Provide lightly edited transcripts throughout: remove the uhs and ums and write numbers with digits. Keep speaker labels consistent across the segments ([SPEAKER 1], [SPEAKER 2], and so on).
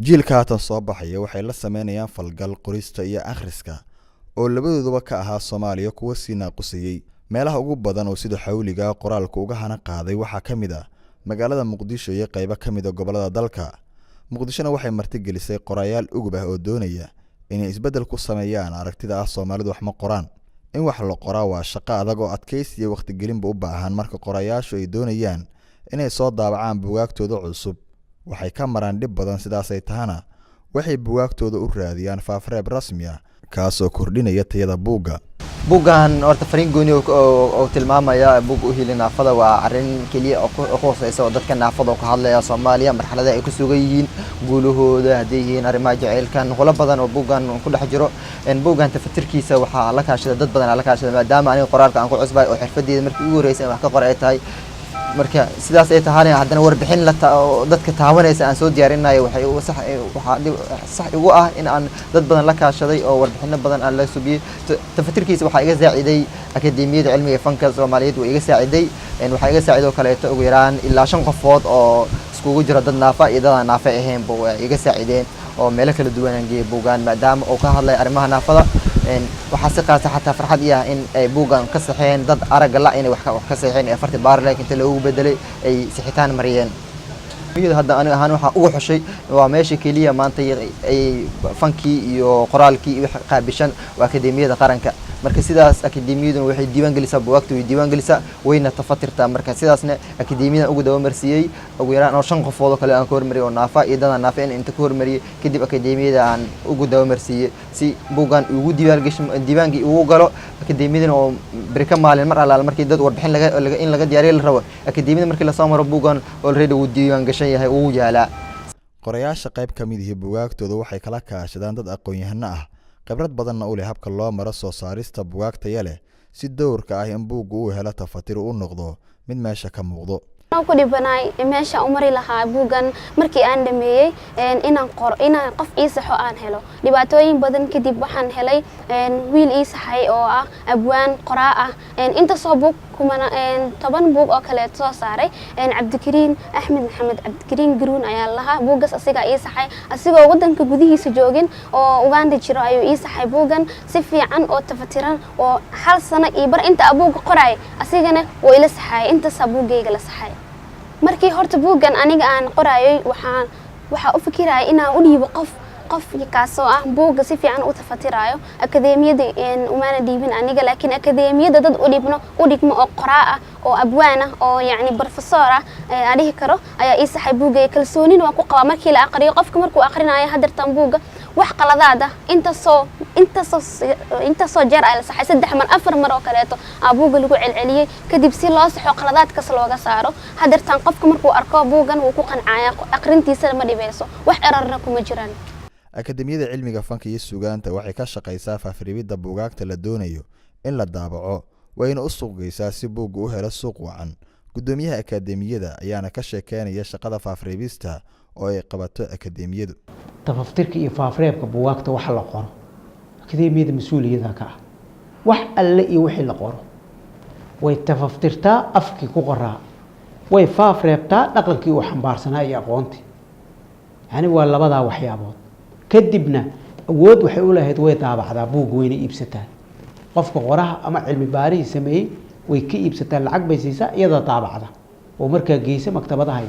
[SPEAKER 1] jiilka haatan soo baxaya waxay la sameynayaan falgal qorista iyo akhriska oo labadooduba ka ahaa Soomaaliya kuwa si naaqusayay meelaha ugu badan oo sida xawliga qoraalka uga hana qaaday waxa kamid ah magaalada Muqdisho iyo qaybo kamid ah gobolada dalka. Muqdishona waxay martigelisay qorayaal ugub ah oo doonaya inay isbedel ku sameeyaan aragtida ah Soomaalidu wax ma qoraan. In wax la qoraa waa shaqo adag oo adkaysi iyo waqti gelin u baahan marka qorayaashu ay doonayaan inay soo daabacaan buugaagtooda cusub. Waxay ka maraan dhib badan sidaas ay tahana waxay buugaagtooda u raadiyaan faafreeb rasmi ah kaasoo kordhinaya tayada buugga.
[SPEAKER 2] buuggan horta fariin gooni oo tilmaamaya buug u helin naafada waa arin kaliya oo qoysaysa oo dadka naafada ka hadlaya Soomaaliya marxalada ay ku sugan yihiin guulahooda hadii yihiin arrimaha jaceylkan qolo badan oo buuggan ku dhex jiro buuggan tafatirkiisa waxa la kaashada dad badan la kaashada maadaama aniga qoraalka aan ku cusbay oo xirfadeeda markii ugu horeysay wax ka qoray tahay marka sidaas ay tahay haddana warbixin la dadka taawanaysa aan soo diyaarinayo waxay sax ugu ah in aan dad badan la kaashaday oo warbixin badan aan la subiyay tafatirkiisa waxa iga saaciday akademiyada cilmiga fanka Soomaaliyeed oo iga saaciday waxa iga saacido kaleeto ugu yaraan ilaa 5 qofood oo iskugu jira dad naafa iyo dad aan naafa ahayn buu iga saacideen oo meel kala duwan aan geeyay buugaan maadaama uu ka hadlay arrimaha naafada waxa si qaas xataa farxad ah in ay buugaan ka saxeen dad arag la inay wax ka saxeen ee farti baar laakiin inta lagu bedelay ay sixitaan mariyeen miyada hadda aniga ahaan waxa ugu xushay waa meesha kaliya maanta ay fanki iyo qoraalkii iyo qaabishan waa akademiyada qaranka marka sidaas akademiyadu waxay diiwaan gelisaa buugagta way diiwaan gelisaa wayna tafatirtaa marka sidaasna akademiyada ugu dawo marsiyay ugu yaraan 5 qofood oo kale aan ka hormariyay oo naafa iyo dad naafa inta ka hormariyay kadib akademiyada aan ugu dawo marsiyay si buugan ugu diiwaangi ugu galo akademiyada oo barka maalin mar alaal markii dad warbixin in laga diyaariyo la rabo akademiyada markii la soo maro buugan already uu diiwaan gashan yahay uu yaala
[SPEAKER 1] qorayaasha qayb kamid ah buugaagtooda waxay kala kaashadaan dad aqoon-yahano ah khibrad badan oo leh habka loo maro soo saarista buugaagta yale si doorka ah in buuggu uu helo tafatir u noqdo mid meesha ka muuqdo
[SPEAKER 3] ku dhibanaay meesha u mari lahaa buugan markii aan dhameeyay inaan qof ii saxo aan helo dhibaatooyin badan kadib waxaan helay wiil ii saxay oo ah abwaan qoraa ah inta soo buug kumana 10 buug oo kale soo saaray Cabdikariin Axmed Maxamed Cabdikariin Garuun ayaa lahaa buugas asiga ii saxay asigoo wadanka gudihiisa joogin oo Uganda jiro ayuu ii saxay buugan si fiican oo tafatiran oo hal sano ii bar inta buug qoray asigana way ila saxay inta sabuugayga la saxay markii horta buugan aniga aan qorayay waxa u fikirayay inaan u dhiibo qof kaasoo ah buuga si fiican u tafatirayo akademiyada umaana dhiibin aniga laakiin akademiyada dad u dhigmo oo qoraa ah oo abwaan ah oo yani professor ah aan dhihi karo ayaa ii saxay buugay kalsoonina waan ku qabaa markii la aqriyo qofka markuu aqrinayo hadartan buuga wax qaladaad ah inta soo jeer ay la saxay 3 mar 4 mar oo kaleeto buuga lagu celceliyay kadib si loo saxo qaladaadkaas looga saaro hadartan qofka markuu arko buugan uu ku qancaya aqrintiisa ma dhibeyso wax erarna kuma jiraan
[SPEAKER 1] akademiyada cilmiga fanka iyo suugaanta waxay ka shaqeysaa faafreebida buugaagta la doonayo in la daabaco wayna u suuqgeysaa si buuggu u helo suuq wacan gudoomiyaha akademiyada ayaana ka sheekeynaya shaqada faafreebista oo ay qabato akademiyadu
[SPEAKER 4] tafaftirka iyo faafreebka buugaagta wax la qoro akademiyada mas'uuliyadda ka ah wax alle iyo wixii la qoro way tafaftirtaa afkii ku qoraa way faafreebtaa dhaqankii uu xambaarsanaa iyo aqoontii yani waa labada waxyaabood kadibna awood waxay u lahayd way daabacdaa buug weyna iibsataa qofka qoraha ama cilmi baarihi sameeyay way ka iibsataa lacag bay siisaa iyada daabacda oo markaa geysa maktabadaha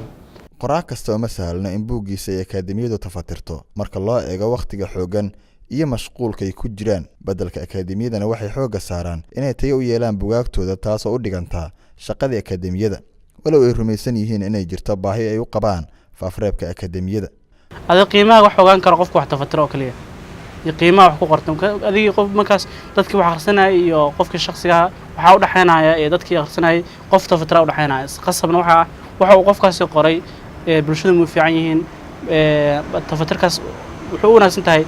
[SPEAKER 1] qoraa kasta oo masahalna in buuggiisa ay akademiyadu tafatirto marka loo eego waqtiga xoogan iyo mashquulka ay ku jiraan badalka akademiyadana waxay xooga saaraan inay tayo u yeelaan buugaagtooda taas oo u dhiganta shaqada akademiyada walow ay rumaysan yihiin inay jirto baahi ay u qabaan faafreebka akademiyada
[SPEAKER 5] هذا قيمة وحوجان كر قفك واحد فترة كلية قيمة وحقوق قرطم هذه قف مكاس دتك وحرسنا قفك الشخصية وحاول حينا دتك يخرسنا قف فترة ولا حينا قصة من وحاول قفك سقري برشلونة المفيعين تفترة كاس وحقوقنا سنتهاي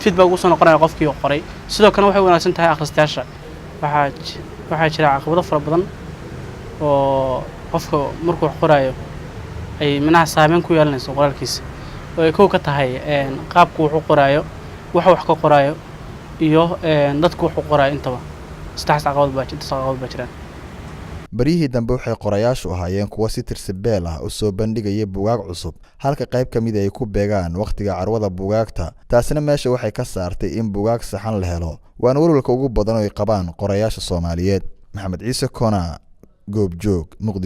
[SPEAKER 5] فيدباك وصلنا قرنا قفك يقري سيدا كانوا وحقوقنا سنتهاي آخر 16 waxaa jira caqabado fara badan oo qofka markuu qorayo ay manaha saameyn ku yeelanayso qoraalkiisa oo ku ka tahay qaabku wuxuu qorayo wax ka qorayo iyo dadku wuxuu qorayo intaba saddex caqabad baa jiraan
[SPEAKER 1] barihii dambe waxay qorayaashu ahaayeen kuwa si tirsabeel ah u soo bandhigaya buugaag cusub halka qayb ka mid ay ku beegaan waqtiga carwada buugaagta taasina meesha waxay ka saartay in buugaag saxan la helo waana walwalka ugu badan oo ay qabaan qorayaasha Soomaaliyeed maxamed ciise koona goobjoog muqdisho